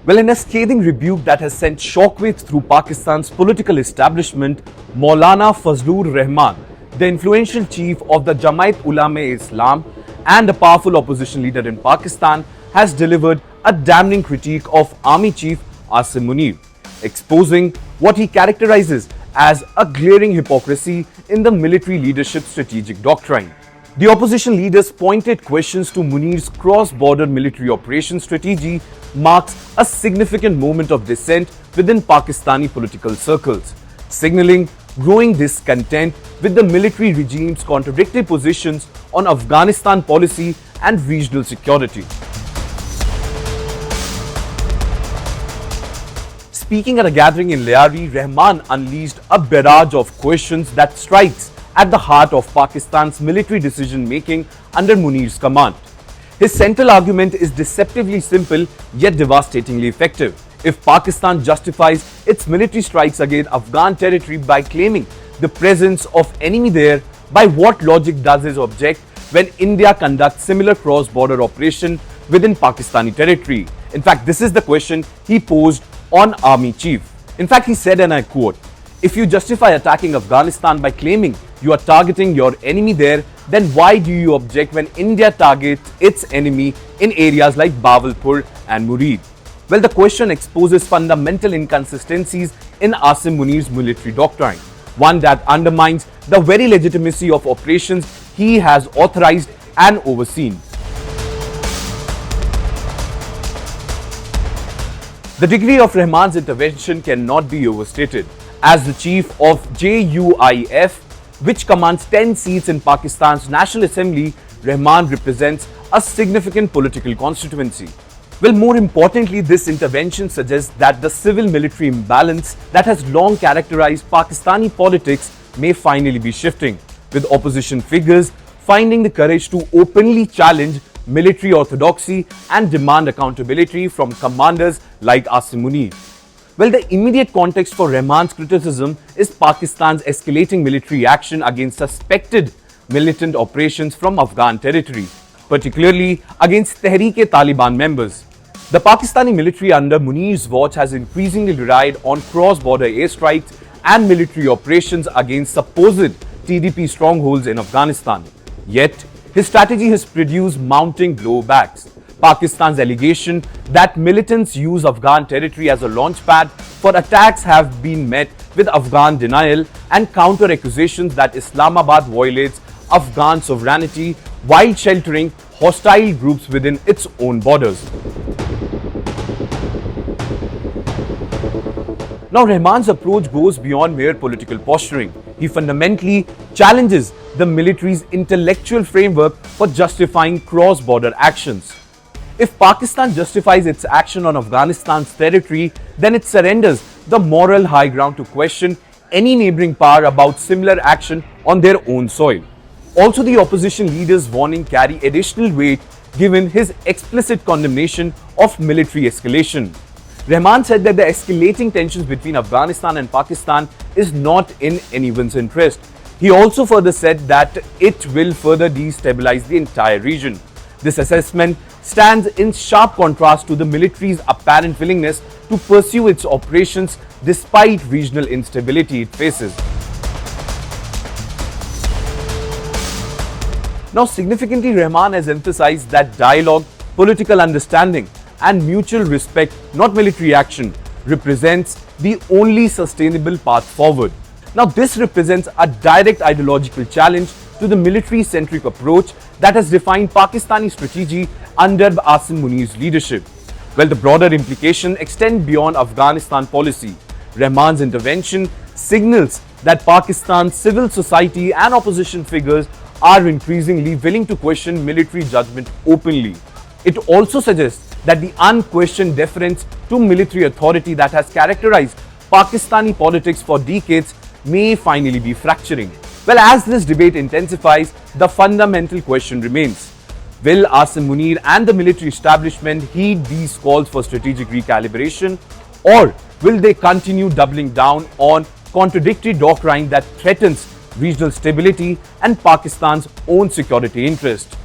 Well, in a scathing rebuke that has sent shockwaves through Pakistan's political establishment, Maulana Fazlur Rehman, the influential chief of the Jamiat Ulema-e-Islam and a powerful opposition leader in Pakistan, has delivered a damning critique of Army Chief Asim Munir, exposing what he characterizes as a glaring hypocrisy in the military leadership strategic doctrine. The opposition leader's pointed questions to Munir's cross-border military operation strategy marks a significant moment of dissent within Pakistani political circles, signaling growing discontent with the military regime's contradictory positions on Afghanistan policy and regional security. Speaking at a gathering in Lyari, Rehman unleashed a barrage of questions that strikes at the heart of Pakistan's military decision-making under Munir's command. His central argument is deceptively simple yet devastatingly effective. If Pakistan justifies its military strikes against Afghan territory by claiming the presence of enemy there, by what logic does it object when India conducts similar cross-border operation within Pakistani territory? In fact, this is the question he posed on Army Chief. In fact, he said, and I quote, "If you justify attacking Afghanistan by claiming you are targeting your enemy there, then why do you object when India targets its enemy in areas like Bahawalpur and Murid?" Well, the question exposes fundamental inconsistencies in Asim Munir's military doctrine, one that undermines the very legitimacy of operations he has authorized and overseen. The degree of Rehman's intervention cannot be overstated. As the chief of JUI-F, which commands 10 seats in Pakistan's National Assembly, Rehman represents a significant political constituency. Well, more importantly, this intervention suggests that the civil-military imbalance that has long characterized Pakistani politics may finally be shifting, with opposition figures finding the courage to openly challenge military orthodoxy and demand accountability from commanders like Asim Munir. Well, the immediate context for Rehman's criticism is Pakistan's escalating military action against suspected militant operations from Afghan territory, particularly against Tehreek-e-Taliban members. The Pakistani military under Munir's watch has increasingly relied on cross-border airstrikes and military operations against supposed TTP strongholds in Afghanistan. Yet, his strategy has produced mounting blowbacks. Pakistan's allegation that militants use Afghan territory as a launchpad for attacks have been met with Afghan denial and counter-accusations that Islamabad violates Afghan sovereignty while sheltering hostile groups within its own borders. Now, Rehman's approach goes beyond mere political posturing. He fundamentally challenges the military's intellectual framework for justifying cross-border actions. If Pakistan justifies its action on Afghanistan's territory, then it surrenders the moral high ground to question any neighboring power about similar action on their own soil. Also, the opposition leader's warning carry additional weight given his explicit condemnation of military escalation. Rehman said that the escalating tensions between Afghanistan and Pakistan is not in anyone's interest. He also further said that it will further destabilize the entire region. This assessment stands in sharp contrast to the military's apparent willingness to pursue its operations despite regional instability it faces. Now, significantly, Rehman has emphasized that dialogue, political understanding, and mutual respect, not military action, represents the only sustainable path forward. Now, this represents a direct ideological challenge to the military-centric approach that has defined Pakistani strategy under Asim Munir's leadership. Well, the broader implications extend beyond Afghanistan policy. Rehman's intervention signals that Pakistan's civil society and opposition figures are increasingly willing to question military judgment openly. It also suggests that the unquestioned deference to military authority that has characterized Pakistani politics for decades may finally be fracturing. Well, as this debate intensifies, the fundamental question remains: will Asim Munir and the military establishment heed these calls for strategic recalibration, or will they continue doubling down on contradictory doctrine that threatens regional stability and Pakistan's own security interests?